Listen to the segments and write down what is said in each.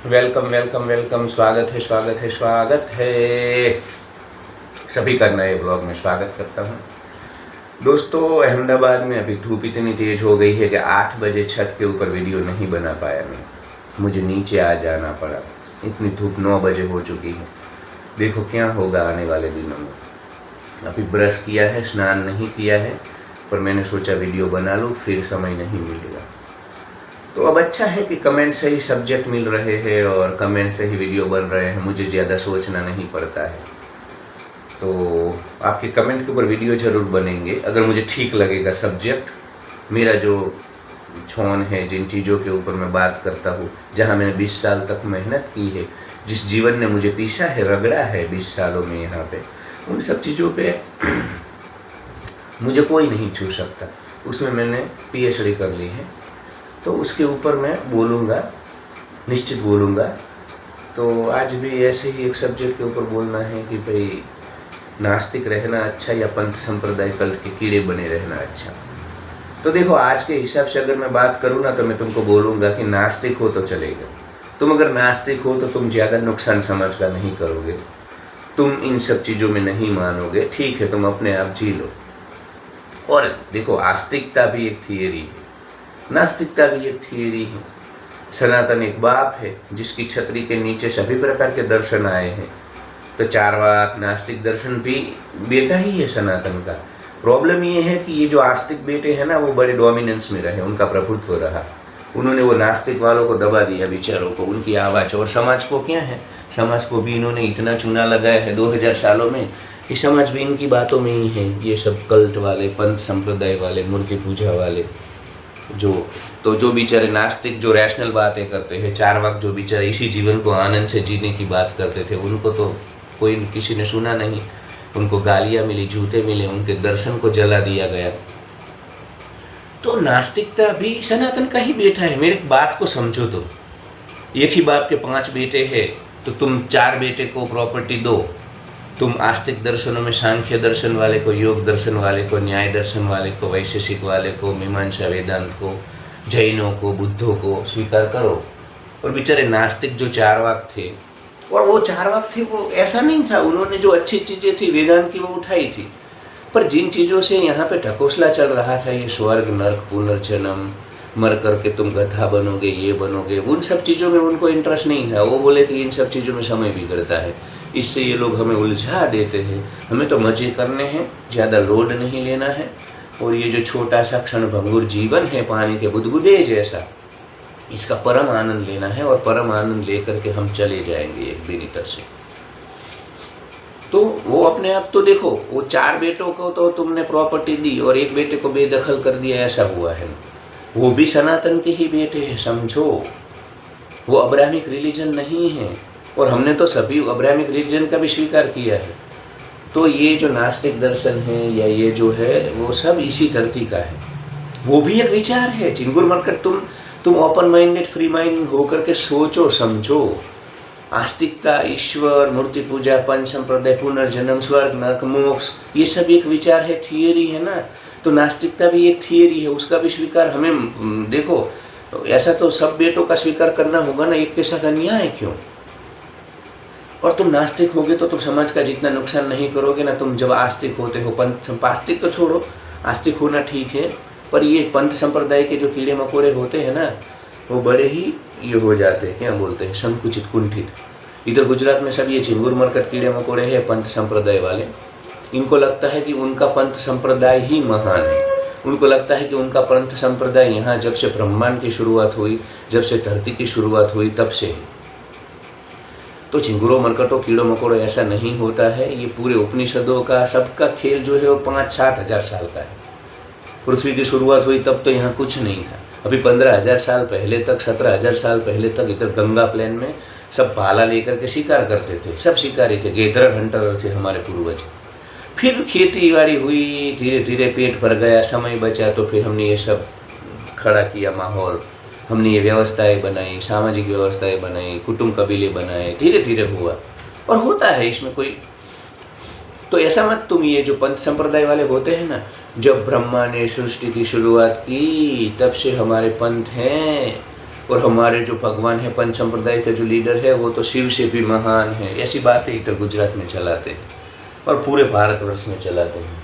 Welcome welcome welcome. स्वागत है स्वागत है स्वागत है सभी का नए ब्लॉग में स्वागत करता हूँ। दोस्तों, अहमदाबाद में अभी धूप इतनी तेज़ हो गई है कि 8 बजे छत के ऊपर वीडियो नहीं बना पाया मैं। मुझे नीचे आ जाना पड़ा। इतनी धूप 9 बजे हो चुकी है। देखो क्या होगा आने वाले दिनों में। अभी ब्रश किया है, स्नान नहीं किया है, पर मैंने सोचा वीडियो बना लूँ, फिर समय नहीं मिलेगा। तो अब अच्छा है कि कमेंट से ही सब्जेक्ट मिल रहे हैं और कमेंट से ही वीडियो बन रहे हैं, मुझे ज़्यादा सोचना नहीं पड़ता है। तो आपके कमेंट के ऊपर वीडियो ज़रूर बनेंगे अगर मुझे ठीक लगेगा सब्जेक्ट। मेरा जो छोन है, जिन चीज़ों के ऊपर मैं बात करता हूँ, जहाँ मैंने 20 साल तक मेहनत की है, जिस जीवन ने मुझे पीछा है, रगड़ा है 20 सालों में यहाँ पे, उन सब चीज़ों पे मुझे कोई नहीं छू सकता। उसमें मैंने PhD कर ली है, तो उसके ऊपर मैं बोलूँगा, निश्चित बोलूँगा। तो आज भी ऐसे ही एक सब्जेक्ट के ऊपर बोलना है कि भाई नास्तिक रहना अच्छा या पंथ संप्रदाय कल्ट के कीड़े बने रहना अच्छा। तो देखो, आज के हिसाब से अगर मैं बात करूँ ना, तो मैं तुमको बोलूँगा कि नास्तिक हो तो चलेगा। तुम अगर नास्तिक हो तो तुम ज़्यादा नुकसान समाज का नहीं करोगे, तुम इन सब चीज़ों में नहीं मानोगे, ठीक है, तुम अपने आप जी लो। और देखो, आस्तिकता भी एक थियरी है, नास्तिकता भी एक थियरी है। सनातन एक बाप है जिसकी छतरी के नीचे सभी प्रकार के दर्शन आए हैं। तो चारवाक नास्तिक दर्शन भी बेटा ही है सनातन का। प्रॉब्लम ये है कि ये जो आस्तिक बेटे हैं ना, वो बड़े डोमिनेंस में रहे, उनका प्रभुत्व रहा। उन्होंने वो नास्तिक वालों को दबा दिया, बेचारों को, उनकी आवाज़। और समाज को क्या है, समाज को भी इन्होंने इतना चूना लगाया है 2000 सालों में कि समाज भी इनकी बातों में ही है। ये सब कल्ट वाले, पंथ संप्रदाय वाले, मूर्ति पूजा वाले, जो बेचारे नास्तिक जो रैशनल बातें करते हैं, चारवाक जो बेचारे इसी जीवन को आनंद से जीने की बात करते थे, उनको तो कोई किसी ने सुना नहीं। उनको गालियाँ मिली, जूते मिले, उनके दर्शन को जला दिया गया। तो नास्तिकता भी सनातन का ही बेटा है। मेरी बात को समझो। तो एक ही बाप के 5 बेटे हैं, तो तुम 4 बेटे को प्रॉपर्टी दो। तुम आस्तिक दर्शनों में सांख्य दर्शन वाले को, योग दर्शन वाले को, न्याय दर्शन वाले को, वैशेषिक वाले को, मीमांसा वेदांत को, जैनों को, बुद्धों को स्वीकार करो। और बेचारे नास्तिक जो चारवाक थे, और वो चारवाक थे, वो ऐसा नहीं था, उन्होंने जो अच्छी चीज़ें थी वेदांत की वो उठाई थी। पर जिन चीज़ों से यहाँ पे ढकोसला चल रहा था, ये स्वर्ग नर्क पुनर्जन्म, मर करके तुम गधा बनोगे, ये बनोगे, उन सब चीज़ों में उनको इंटरेस्ट नहीं था। वो बोले कि इन सब चीज़ों में समय बिगड़ता है, इससे ये लोग हमें उलझा देते हैं, हमें तो मज़े करने हैं, ज़्यादा लोड नहीं लेना है। और ये जो छोटा सा क्षणभंगुर जीवन है, पानी के बुदबुदे जैसा, इसका परम आनंद लेना है। और परम आनंद लेकर के हम चले जाएंगे एक दिन इधर से। तो वो अपने आप तो देखो, वो 4 बेटों को तो तुमने प्रॉपर्टी दी और एक बेटे को बेदखल कर दिया, ऐसा हुआ है। वो भी सनातन के ही बेटे हैं, समझो। वो अब्राहमिक रिलीजन नहीं है, और हमने तो सभी अब्राहमिक रिलीजन का भी स्वीकार किया है। तो ये जो नास्तिक दर्शन है या ये जो है, वो सब इसी धरती का है। वो भी एक विचार है। चिंगुर मरकट, तुम ओपन माइंडेड, फ्री माइंड होकर के सोचो, समझो। आस्तिकता, ईश्वर, मूर्ति पूजा, पंच संप्रदाय, पुनर्जन्म, स्वर्ग नरक, मोक्ष, ये सब एक विचार है, थियरी है ना। तो नास्तिकता भी एक थियरी है, उसका भी स्वीकार हमें, देखो, ऐसा तो सब बेटों का स्वीकार करना होगा ना, एक के साथ अन्याय है क्यों। और तुम नास्तिक होगे तो तुम समाज का जितना नुकसान नहीं करोगे ना। तुम जब आस्तिक होते हो, आस्तिक तो छोड़ो, आस्तिक होना ठीक है, पर ये पंथ संप्रदाय के जो कीड़े मकोड़े होते हैं ना, वो बड़े ही ये हो जाते हैं, क्या बोलते हैं, संकुचित, कुंठित। इधर गुजरात में सब ये चिंगुर मरकट कीड़े मकोड़े हैं, पंथ संप्रदाय वाले। इनको लगता है कि उनका पंथ संप्रदाय ही महान है। उनको लगता है कि उनका पंथ संप्रदाय यहाँ जब से ब्रह्मांड की शुरुआत हुई, जब से धरती की शुरुआत हुई, तब से है। तो चिंगुरों मरकटों कीड़ों मकोड़ों ऐसा नहीं होता है। ये पूरे उपनिषदों का, सबका खेल जो है वो 5-7 हज़ार साल का है। पृथ्वी की शुरुआत हुई तब तो यहाँ कुछ नहीं था। अभी 15,000 साल पहले तक, 17,000 साल पहले तक इधर गंगा प्लेन में सब भाला लेकर के शिकार करते थे, सब शिकारी थे, गैदर हंटर थे हमारे पूर्वज। फिर खेती बाड़ी हुई, धीरे धीरे पेट भर गया, समय बचा, तो फिर हमने ये सब खड़ा किया माहौल, हमने ये व्यवस्थाएं बनाई, सामाजिक व्यवस्थाएं बनाई, कुटुंब कबीले बनाए, धीरे धीरे हुआ। और होता है इसमें कोई, तो ऐसा मत, तुम ये जो पंथ संप्रदाय वाले होते हैं ना, जब ब्रह्मा ने सृष्टि की शुरुआत की तब से हमारे पंथ हैं, और हमारे जो भगवान है पंच संप्रदाय के जो लीडर है वो तो शिव से भी महान है, ऐसी बातें इधर गुजरात में चलाते हैं और पूरे भारतवर्ष में चलाते हैं।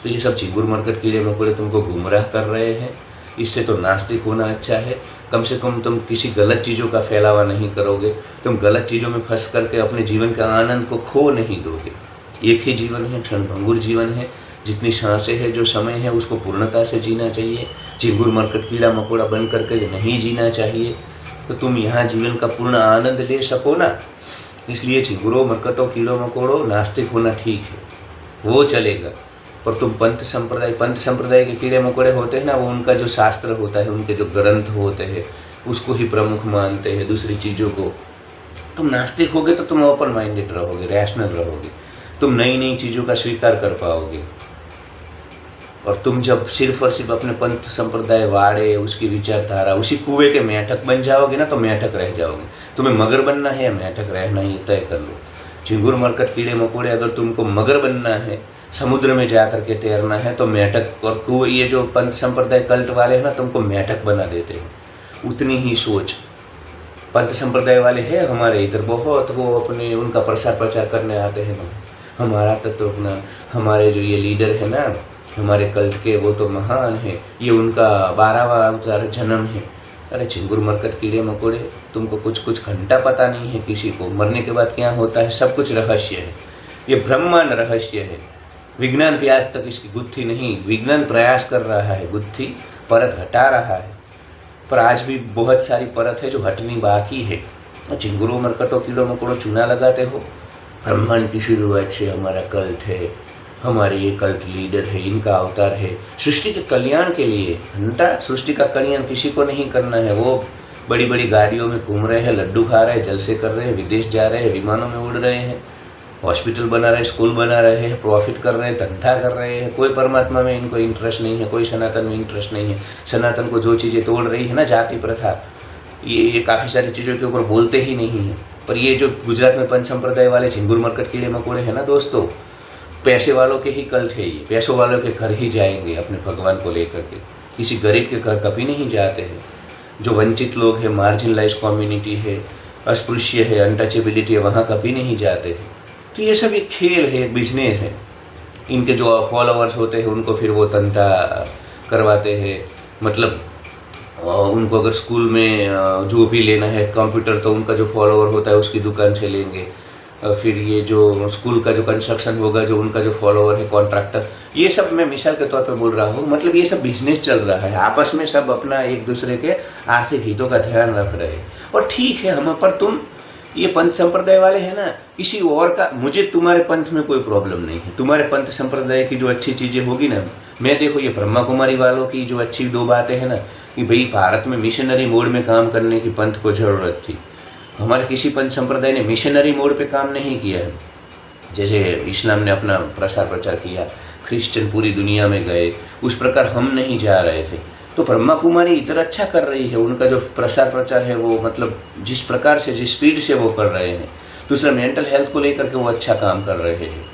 तो ये सब चिंगुर मरकट कीड़े मकोड़े तुमको गुमराह कर रहे हैं। इससे तो नास्तिक होना अच्छा है। कम से कम तुम किसी गलत चीज़ों का फैलावा नहीं करोगे, तुम गलत चीज़ों में फंस करके अपने जीवन के आनंद को खो नहीं दोगे। एक ही जीवन है, क्षणभंगुर जीवन है, जितनी सांसें है, जो समय है उसको पूर्णता से जीना चाहिए। चिंगुर मरकट कीड़ा मकोड़ा बन करके नहीं जीना चाहिए। तो तुम यहाँ जीवन का पूर्ण आनंद ले सको ना, इसलिए चिंगुरों मरकटों कीड़ों मकोड़ों नास्तिक होना ठीक है, वो चलेगा। पर तुम पंथ संप्रदाय के कीड़े मकोड़े होते हैं ना, वो उनका जो शास्त्र होता है, उनके जो ग्रंथ होते हैं उसको ही प्रमुख मानते हैं, दूसरी चीज़ों को। तुम नास्तिक होगे तो तुम ओपन माइंडेड रहोगे, रैशनल रहोगे, तुम नई नई चीज़ों का स्वीकार कर पाओगे। और तुम जब सिर्फ और सिर्फ अपने पंथ संप्रदाय वाड़े, उसकी विचारधारा, उसी कुएं के मेंढक बन जाओगे ना, तो मेंढक रह जाओगे। तुम्हें मगर बनना है या मेंढक रहना, ये तय कर लो। चिंगुर मरकट कीड़े मकोड़े, अगर तुमको मगर बनना है, समुद्र में जा करके तैरना है, तो मेंढक और कुएं, ये जो पंथ संप्रदाय कल्ट वाले हैं ना, तुमको मेंढक बना देते हैं। उतनी ही सोच पंथ संप्रदाय वाले हैं हमारे इधर बहुत, वो अपने उनका प्रचार करने आते हैं ना, हमारा तत्व अपना, हमारे जो ये लीडर है ना हमारे कल्ट के, वो तो महान है, ये उनका 12वां अवतार जन्म है। अरे चिंगुर मरकट कीड़े मकोड़े, तुमको कुछ घंटा पता नहीं है किसी को, मरने के बाद क्या होता है सब कुछ रहस्य है। ये ब्रह्मांड रहस्य है। विज्ञान भी आज तक इसकी गुत्थी नहीं, विज्ञान प्रयास कर रहा है, गुत्थी परत हटा रहा है, पर आज भी बहुत सारी परत है जो हटनी बाकी है। चिंगुरों मरकटों कीड़ों मकोड़ों चूना लगाते हो, ब्रह्मांड की शुरुआत से हमारा कल्ट है, हमारे ये कल्ट लीडर है, इनका अवतार है, सृष्टि के कल्याण के लिए। घंटा सृष्टि का कल्याण किसी को नहीं करना है। वो बड़ी बड़ी गाड़ियों में घूम रहे हैं, लड्डू खा रहे हैं, जलसे कर रहे हैं, विदेश जा रहे हैं, विमानों में उड़ रहे हैं, हॉस्पिटल बना रहे हैं, स्कूल बना रहे हैं, प्रॉफिट कर रहे हैं, धंधा कर रहे हैं। कोई परमात्मा में इनको इंटरेस्ट नहीं है, कोई सनातन में इंटरेस्ट नहीं है। सनातन को जो चीज़ें तोड़ रही है ना, जाति प्रथा, ये काफ़ी सारी चीज़ों के ऊपर बोलते ही नहीं हैं। पर ये जो गुजरात में पंच संप्रदाय वाले चिंगुर मरकट कीड़े मकोड़े हैं ना दोस्तों, पैसे वालों के ही कल्ट है ये। पैसों वालों के घर ही जाएंगे अपने भगवान को लेकर के, किसी गरीब के घर कभी नहीं जाते हैं। जो वंचित लोग हैं, मार्जिनलाइज कम्युनिटी है, अस्पृश्य है, अनटचेबिलिटी है, वहाँ कभी नहीं जाते हैं। तो ये सब एक खेल है, एक बिजनेस है। इनके जो फॉलोअर्स होते हैं उनको फिर वो तंता करवाते हैं। मतलब उनको अगर स्कूल में जो भी लेना है कंप्यूटर, तो उनका जो फॉलोअर होता है उसकी दुकान से लेंगे। फिर ये जो स्कूल का जो कंस्ट्रक्शन होगा, जो उनका जो फॉलोअर है कॉन्ट्रैक्टर, ये सब मैं मिसाल के तौर पे बोल रहा हूँ। मतलब ये सब बिजनेस चल रहा है, आपस में सब अपना एक दूसरे के आर्थिक हितों का ध्यान रख रहे हैं। और ठीक है, हम पर तुम ये पंथ संप्रदाय वाले हैं ना, किसी और का, मुझे तुम्हारे पंथ में कोई प्रॉब्लम नहीं है। तुम्हारे पंथ संप्रदाय की जो अच्छी चीज़ें होगी ना, मैं देखो ये ब्रह्मा कुमारी वालों की जो अच्छी दो बातें हैं ना, कि भाई भारत में मिशनरी मोड में काम करने की पंथ को ज़रूरत थी। हमारे किसी पंथ संप्रदाय ने मिशनरी मोड पे काम नहीं किया है। जैसे इस्लाम ने अपना प्रसार प्रचार किया, क्रिश्चियन पूरी दुनिया में गए, उस प्रकार हम नहीं जा रहे थे। तो ब्रह्मा कुमारी इतना अच्छा कर रही है, उनका जो प्रसार प्रचार है वो मतलब जिस प्रकार से, जिस स्पीड से वो कर रहे हैं। दूसरा, मेंटल हेल्थ को लेकर के वो अच्छा काम कर रहे हैं।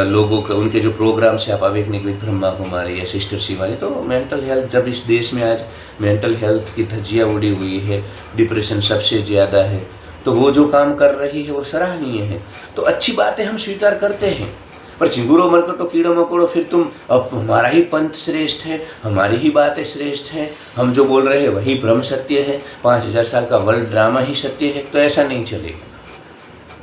लोगों के उनके जो प्रोग्राम्स है, आप अवेकनिंग विद ब्रह्मा कुमारी या सिस्टर शिवानी, तो मेंटल हेल्थ, जब इस देश में आज मेंटल हेल्थ की धज्जियाँ उड़ी हुई है, डिप्रेशन सबसे ज़्यादा है, तो वो जो काम कर रही है वो सराहनीय है। तो अच्छी बातें हम स्वीकार करते हैं। पर चिंगुरों मरकटों कीड़ों मकोड़ों, फिर तुम अब हमारा ही पंथ श्रेष्ठ है, हमारी ही बातें श्रेष्ठ हैं, हम जो बोल रहे हैं वही ब्रह्म सत्य है, 5000 साल का वर्ल्ड ड्रामा ही सत्य है। तो ऐसा नहीं चलेगा।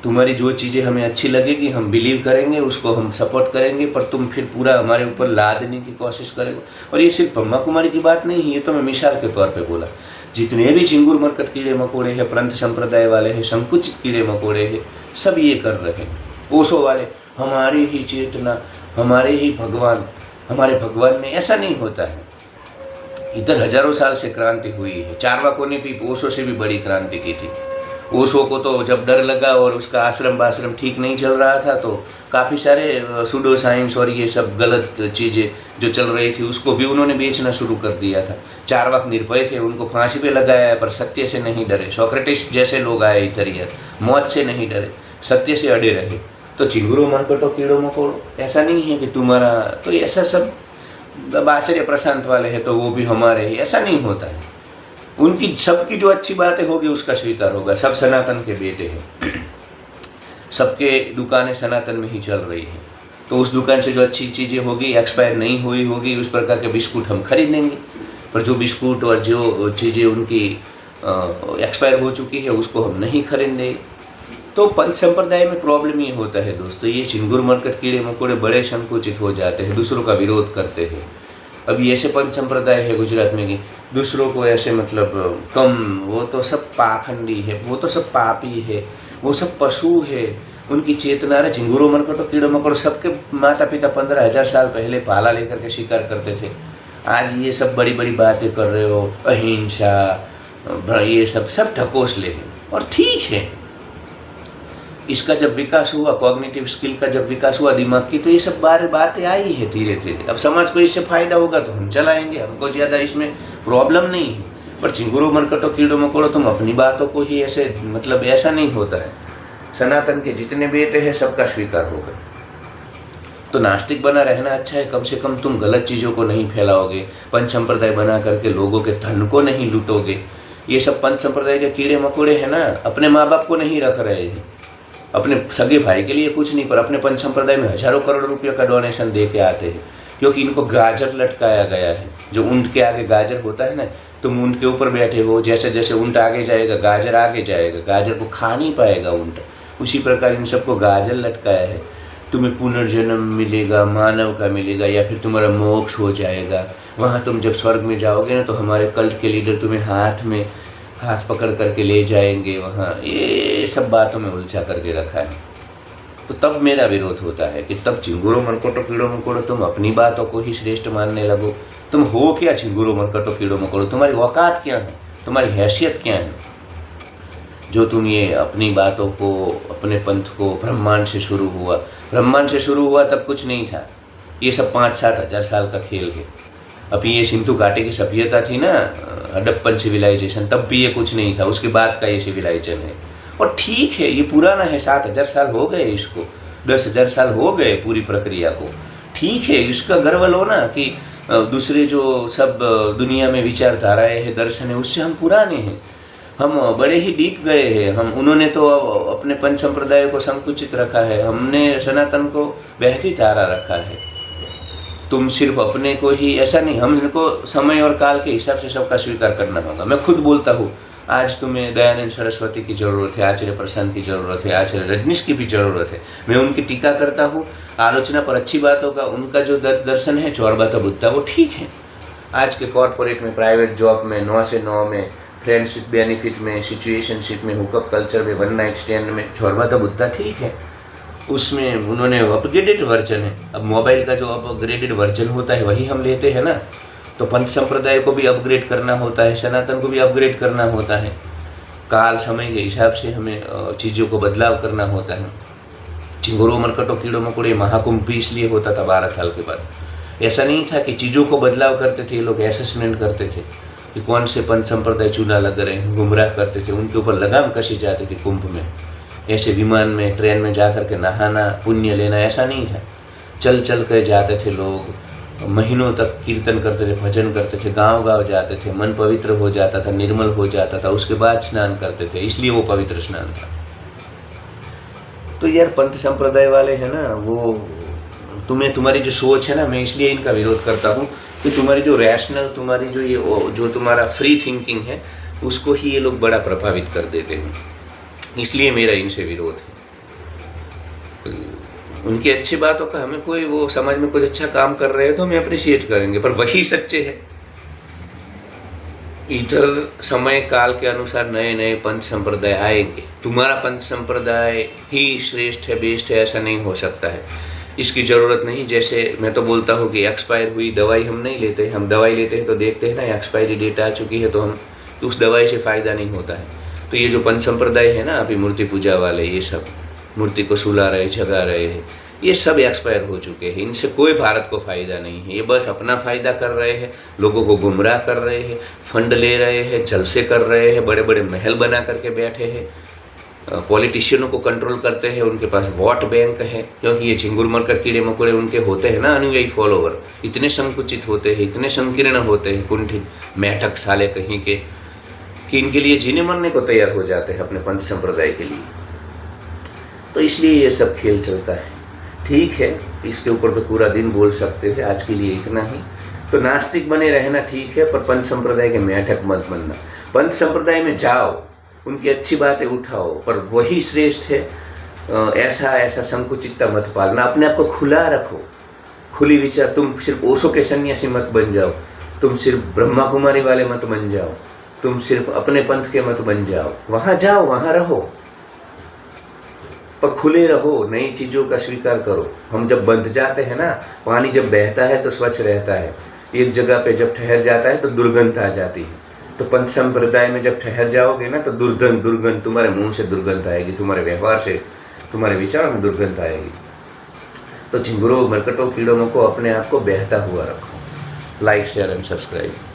तुम्हारी जो चीज़ें हमें अच्छी लगेगी हम बिलीव करेंगे, उसको हम सपोर्ट करेंगे, पर तुम फिर पूरा हमारे ऊपर लादने की कोशिश करेंगे। और ये सिर्फ ब्रह्मा कुमारी की बात नहीं है, ये तो मैं मिसाल के तौर पे बोला। जितने भी चिंगुर मरकट कीड़े मकोड़े हैं, पंथ संप्रदाय वाले हैं, संकुचित कीड़े मकोड़े हैं, सब ये कर रहे हैं। ओशो वाले, हमारी ही चेतना, हमारे ही भगवान, हमारे भगवान में, ऐसा नहीं होता है। इधर हजारों साल से क्रांति हुई है। चारवाकों ने भी ओशो से भी बड़ी क्रांति की थी। ओशो को तो जब डर लगा और उसका आश्रम ठीक नहीं चल रहा था, तो काफ़ी सारे सूडो साइंस और ये सब गलत चीज़ें जो चल रही थी उसको भी उन्होंने बेचना शुरू कर दिया था। चारवाक निर्भय थे, उनको फांसी पे लगाया, पर सत्य से नहीं डरे। सोक्रेटिस जैसे लोग आए इधर, मौत से नहीं डरे, सत्य से अड़े रहे। तो चिंगुरों मरकटों कीड़ों मकोड़ों, ऐसा नहीं है कि तुम्हारा, तो ऐसा सब आचार्य प्रशांत वाले हैं तो वो भी हमारे ही, ऐसा नहीं होता है। उनकी सबकी जो अच्छी बातें होगी उसका स्वीकार होगा। सब सनातन के बेटे हैं, सबके दुकानें सनातन में ही चल रही है, तो उस दुकान से जो अच्छी चीज़ें होगी, एक्सपायर नहीं हुई होगी, उस प्रकार के बिस्कुट हम खरीदेंगे। पर जो बिस्कुट और जो चीज़ें उनकी एक्सपायर हो चुकी है उसको हम नहीं खरीदेंगे। तो पंथ संप्रदाय में प्रॉब्लम ये होता है दोस्तों, ये चिंगुर मरकट कीड़े मकोड़े बड़े संकुचित हो जाते हैं, दूसरों का विरोध करते हैं। अभी ऐसे पंथ संप्रदाय है गुजरात में कि दूसरों को ऐसे मतलब कम, वो तो सब पाखंडी है, वो तो सब पापी है, वो सब पशु है, उनकी चेतना रहे। चिंगुरों मरकटों कीड़ों मकोड़ों सबके माता पिता 15,000 साल पहले पाला लेकर के शिकार करते थे। आज ये सब बड़ी बड़ी बातें कर रहे हो, अहिंसा, ये सब ढकोसले हैं। और ठीक है, इसका जब विकास हुआ, कॉग्निटिव स्किल का जब विकास हुआ दिमाग की, तो ये सब बातें आई है धीरे धीरे। अब समाज को इससे फायदा होगा तो हम चलाएंगे, हमको ज़्यादा इसमें प्रॉब्लम नहीं है। पर चिंगुरों मरकटों कीड़ों मकोड़ों तुम अपनी बातों को ही ऐसे मतलब ऐसा नहीं होता है। सनातन के जितने बेटे हैं सबका स्वीकार होगा। तो नास्तिक बना रहना अच्छा है, कम से कम तुम गलत चीज़ों को नहीं फैलाओगे, पंच संप्रदाय बना करके लोगों के धन को नहीं लूटोगे। ये सब पंच संप्रदाय के कीड़े मकोड़े हैं ना, अपने माँ बाप को नहीं रख रहे हैं, अपने सगे भाई के लिए कुछ नहीं, पर अपने पंच संप्रदाय में हजारों करोड़ रुपये का डोनेशन दे के आते हैं, क्योंकि इनको गाजर लटकाया गया है। जो ऊँट के आगे गाजर होता है ना, तुम ऊँट के ऊपर बैठे हो, जैसे जैसे ऊँट आगे जाएगा गाजर आगे जाएगा, गाजर को खा नहीं पाएगा ऊँट। उसी प्रकार इन सबको गाजर लटकाया है। तुम्हें पुनर्जन्म मिलेगा, मानव का मिलेगा, या फिर तुम्हारा मोक्ष हो जाएगा। वहाँ तुम जब स्वर्ग में जाओगे ना, तो हमारे कल्ट के लीडर तुम्हें हाथ पकड़ करके ले जाएंगे वहाँ। ये सब बातों में उलझा करके रखा है। तो तब मेरा विरोध होता है कि तब चिंगुरों मरकटों कीड़ों मकोड़ों तुम अपनी बातों को ही श्रेष्ठ मानने लगो। तुम हो क्या चिंगुरों मरकटों कीड़ों मकोड़ों? तुम्हारी औकात क्या है, तुम्हारी हैसियत क्या है, जो तुम ये अपनी बातों को, अपने पंथ को ब्रह्मांड से शुरू हुआ तब कुछ नहीं था। ये सब 5-7 हज़ार साल का खेल है। अभी ये सिंधु घाटी की सभ्यता थी ना, हडप्पन सिविलाइजेशन, तब भी ये कुछ नहीं था, उसके बाद का ये सिविलाइजेशन है। और ठीक है, ये पुराना है, 7,000 साल हो गए इसको, 10,000 साल हो गए पूरी प्रक्रिया को। ठीक है, इसका गर्व लो ना कि दूसरे जो सब दुनिया में विचारधाराएँ हैं, दर्शन है, उससे हम पुराने हैं, हम बड़े ही डीप गए हैं। उन्होंने तो अपने पंच संप्रदाय को संकुचित रखा है, हमने सनातन को बहती तारा रखा है। तुम सिर्फ अपने को ही ऐसा नहीं, हमको समय और काल के हिसाब से सबका स्वीकार करना होगा। मैं खुद बोलता हूँ, आज तुम्हें दयानंद सरस्वती की ज़रूरत है, आचार्य प्रशांत की ज़रूरत है, आचार्य रजनीश की भी ज़रूरत है। मैं उनकी टीका करता हूँ, आलोचना पर अच्छी बातों का उनका जो दर्शन है, चौरबाता बुद्धा, वो ठीक है। आज के कॉरपोरेट में, प्राइवेट जॉब में, 9 से 9 में, फ्रेंडशिप बेनिफिट में, सिचुएशनशिप में, हुकअप कल्चर में, वन नाइट स्टैंड में, चौरबाता बुद्धा ठीक है। उसमें उन्होंने अपग्रेडेड वर्जन है। अब मोबाइल का जो अपग्रेडेड वर्जन होता है वही हम लेते हैं ना। तो पंथ संप्रदाय को भी अपग्रेड करना होता है, सनातन को भी अपग्रेड करना होता है। काल समय के हिसाब से हमें चीज़ों को बदलाव करना होता है। चिंगुरों मरकटों कीड़ों मकोड़े महाकुंभ भी इसलिए होता था 12 साल के बाद। ऐसा नहीं था कि चीज़ों को बदलाव करते थे, ये लोग असेसमेंट करते थे कि कौन से पंथ संप्रदाय चूना लग रहे हैं, गुमराह करते थे, उनके ऊपर लगाम कसी जाती थी कुंभ में। ऐसे विमान में, ट्रेन में जा कर के नहाना, पुण्य लेना, ऐसा नहीं था। चल चल कर जाते थे लोग, महीनों तक कीर्तन करते थे, भजन करते थे, गांव जाते थे, मन पवित्र हो जाता था, निर्मल हो जाता था, उसके बाद स्नान करते थे, इसलिए वो पवित्र स्नान था। तो यार पंथ संप्रदाय वाले हैं ना, वो तुम्हारी जो सोच है ना, मैं इसलिए इनका विरोध करता हूँ कि तुम्हारी जो रैशनल, तुम्हारी जो तुम्हारा फ्री थिंकिंग है, उसको ही ये लोग बड़ा प्रभावित कर देते हैं। इसलिए मेरा इनसे विरोध है। उनकी अच्छी बातों का हमें कोई, वो समाज में कुछ अच्छा काम कर रहे हैं तो हमें अप्रिशिएट करेंगे, पर वही सच्चे है। इधर समय काल के अनुसार नए नए पंथ संप्रदाय आएंगे। तुम्हारा पंथ संप्रदाय ही श्रेष्ठ है, बेस्ट है, ऐसा नहीं हो सकता है। इसकी ज़रूरत नहीं। जैसे मैं तो बोलता हूँ कि एक्सपायर हुई दवाई हम नहीं लेते। हम दवाई लेते हैं तो देखते हैं ना एक्सपायरी डेट आ चुकी है, तो हम उस दवाई से फ़ायदा नहीं होता है। तो ये जो पंच संप्रदाय है ना, अभी मूर्ति पूजा वाले, ये सब मूर्ति को सुला रहे, जगा रहे हैं, ये सब एक्सपायर हो चुके हैं। इनसे कोई भारत को फ़ायदा नहीं है। ये बस अपना फ़ायदा कर रहे हैं, लोगों को गुमराह कर रहे हैं, फंड ले रहे हैं, जलसे कर रहे हैं, बड़े बड़े महल बना करके बैठे हैं, पॉलिटिशियनों को कंट्रोल करते हैं, उनके पास वोट बैंक है। क्योंकि ये चिंगुर मरकट कीड़े मकोड़े उनके होते हैं ना, अनुयायी फॉलोवर, इतने संकुचित होते हैं, इतने संकीर्ण होते हैं, कुंठित, मैठक साले कहीं के, कि इनके लिए जीने मरने को तैयार हो जाते हैं अपने पंथ संप्रदाय के लिए। तो इसलिए ये सब खेल चलता है। ठीक है, इसके ऊपर तो पूरा दिन बोल सकते थे, आज के लिए इतना ही। तो नास्तिक बने रहना ठीक है, पर पंथ संप्रदाय के मेढक मत बनना। पंथ संप्रदाय में जाओ, उनकी अच्छी बातें उठाओ, पर वही श्रेष्ठ है। ऐसा संकुचितता मत पालना, अपने आप को खुला रखो, खुली विचार। तुम सिर्फ ओशो के सन्यासी मत बन जाओ, तुम सिर्फ ब्रह्मा कुमारी वाले मत बन जाओ, तुम सिर्फ अपने पंथ के मत बन जाओ। वहाँ जाओ, वहाँ रहो, पर खुले रहो, नई चीज़ों का स्वीकार करो। हम जब बंध जाते हैं ना, पानी जब बहता है तो स्वच्छ रहता है, एक जगह पे जब ठहर जाता है तो दुर्गंध आ जाती है। तो पंथ संप्रदाय में जब ठहर जाओगे ना, तो दुर्गंध तुम्हारे मुंह से दुर्गंध आएगी, तुम्हारे व्यवहार से, तुम्हारे विचार में दुर्गंध आएगी। तो झिंगुरों, मरकटों, कीड़ों को अपने आप को बहता हुआ रखो। Like, share and subscribe.